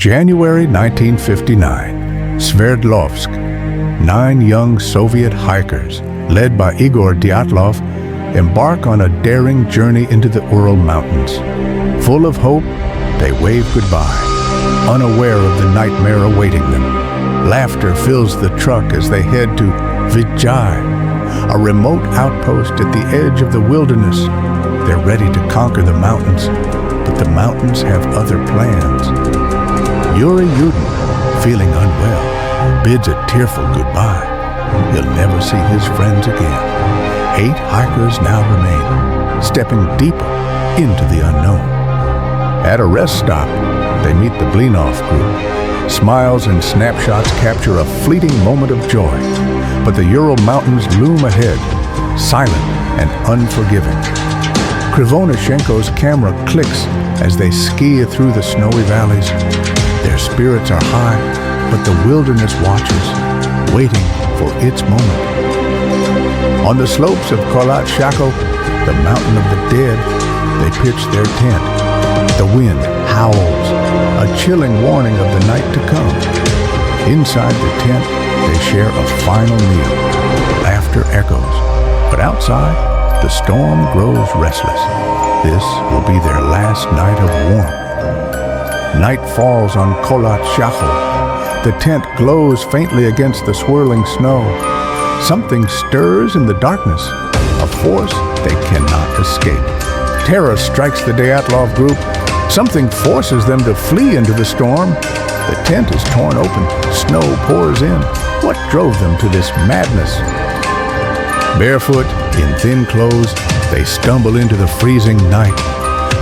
January 1959, Sverdlovsk. 9 young Soviet hikers, led by Igor Dyatlov, embark on a daring journey into the Ural Mountains. Full of hope, they wave goodbye, unaware of the nightmare awaiting them. Laughter fills the truck as they head to Vijay, a remote outpost at the edge of the wilderness. They're ready to conquer the mountains, but the mountains have other plans. Yuri Yudin, feeling unwell, bids a tearful goodbye. He'll never see his friends again. 8 hikers now remain, stepping deeper into the unknown. At a rest stop, they meet the Blinov group. Smiles and snapshots capture a fleeting moment of joy, but the Ural Mountains loom ahead, silent and unforgiving. Krivonashenko's camera clicks as they ski through the snowy valleys. Their spirits are high, but the wilderness watches, waiting for its moment. On the slopes of Kholat Shako, the mountain of the dead, they pitch their tent. The wind howls, a chilling warning of the night to come. Inside the tent, they share a final meal. Laughter echoes, but outside, the storm grows restless. This will be their last night of warmth. Night falls on Kholat Shako. The tent glows faintly against the swirling snow. Something stirs in the darkness, a force they cannot escape. Terror strikes the Dyatlov group. Something forces them to flee into the storm. The tent is torn open, snow pours in. What drove them to this madness? Barefoot, in thin clothes, they stumble into the freezing night.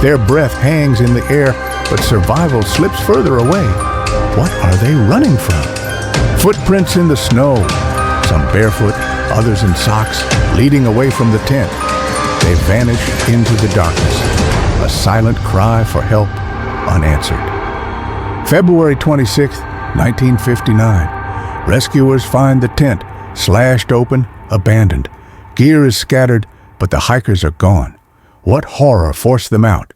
Their breath hangs in the air, but survival slips further away. What are they running from? Footprints in the snow, some barefoot, others in socks, leading away from the tent. They vanish into the darkness, a silent cry for help unanswered. February 26, 1959. Rescuers find the tent, slashed open, abandoned. Gear is scattered, but the hikers are gone. What horror forced them out?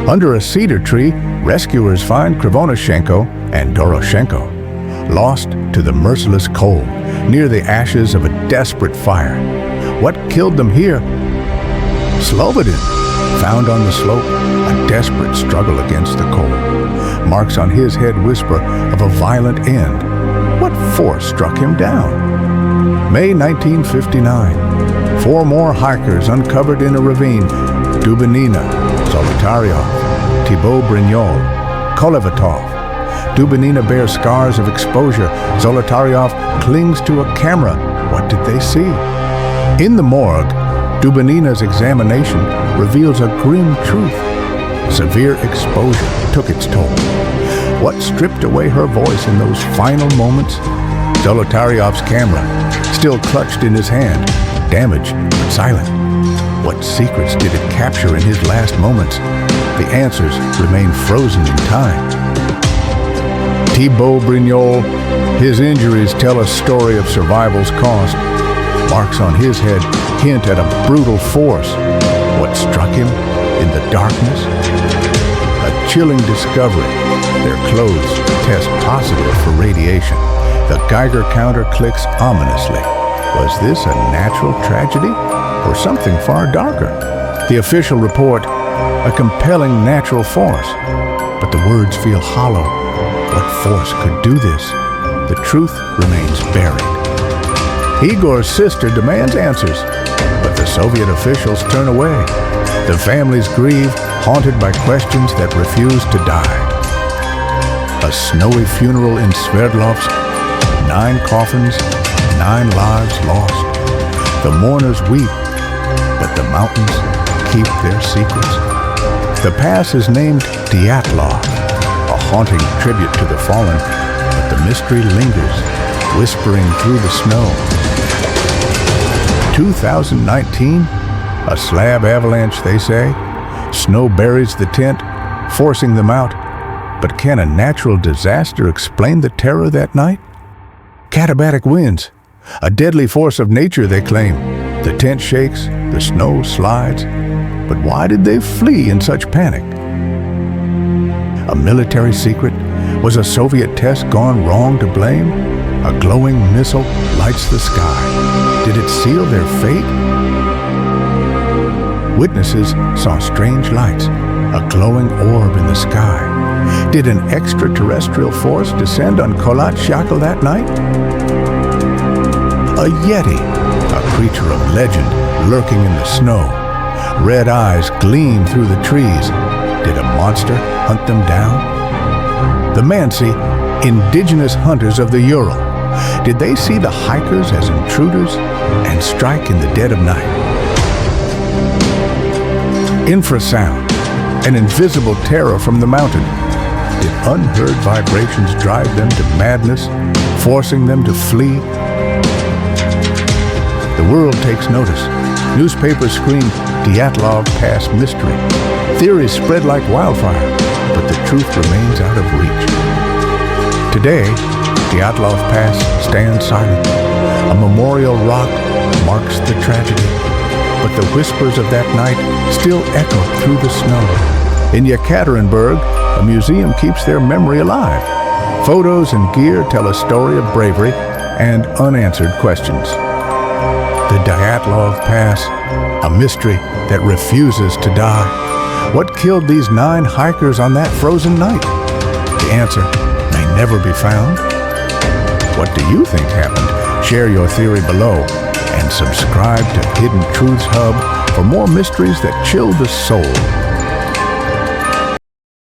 Under a cedar tree, rescuers find Krivonashenko and Doroshenko, lost to the merciless cold, near the ashes of a desperate fire. What killed them here? Slobodin, found on the slope, a desperate struggle against the cold. Marks on his head whisper of a violent end. What force struck him down? May 1959. 4 more hikers uncovered in a ravine. Dubinina, Zolotaryov, Thibaut Brignol, Kolevatov. Dubinina bears scars of exposure. Zolotaryov clings to a camera. What did they see? In the morgue, Dubinina's examination reveals a grim truth. Severe exposure took its toll. What stripped away her voice in those final moments? Zolotaryov's camera, still clutched in his hand, damaged but silent. What secrets did it capture in his last moments? The answers remain frozen in time. Thibaut Brignol, his injuries tell a story of survival's cost. Marks on his head hint at a brutal force. What struck him in the darkness? A chilling discovery. Their clothes test positive for radiation. The Geiger counter clicks ominously. Was this a natural tragedy or something far darker? The official report, a compelling natural force. But the words feel hollow. What force could do this? The truth remains buried. Igor's sister demands answers, but the Soviet officials turn away. The families grieve, haunted by questions that refuse to die. A snowy funeral in Sverdlovsk, 9 coffins, 9 lives lost. The mourners weep, but the mountains keep their secrets. The pass is named Dyatlov, a haunting tribute to the fallen, but the mystery lingers, whispering through the snow. 2019, a slab avalanche, they say. Snow buries the tent, forcing them out. But can a natural disaster explain the terror that night? Katabatic winds, a deadly force of nature, they claim. The tent shakes, the snow slides. But why did they flee in such panic? A military secret, Was a Soviet test gone wrong to blame? A glowing missile lights the sky. Did it seal their fate? Witnesses saw strange lights, a glowing orb in the sky. Did an extraterrestrial force descend on Kholat Syakhl that night? A Yeti, a creature of legend lurking in the snow. Red eyes gleam through the trees. Did a monster hunt them down? The Mansi, indigenous hunters of the Ural. Did they see the hikers as intruders and strike in the dead of night? Infrasound, an invisible terror from the mountain. Did unheard vibrations drive them to madness, forcing them to flee? The world takes notice. Newspapers scream, Dyatlov Pass mystery. Theories spread like wildfire, but the truth remains out of reach. Today, Dyatlov Pass stands silent. A memorial rock marks the tragedy, but the whispers of that night still echo through the snow. In Yekaterinburg, a museum keeps their memory alive. Photos and gear tell a story of bravery and unanswered questions. The Dyatlov Pass, a mystery that refuses to die. What killed these 9 hikers on that frozen night? The answer may never be found. What do you think happened? Share your theory below and subscribe to Hidden Truths Hub for more mysteries that chill the soul.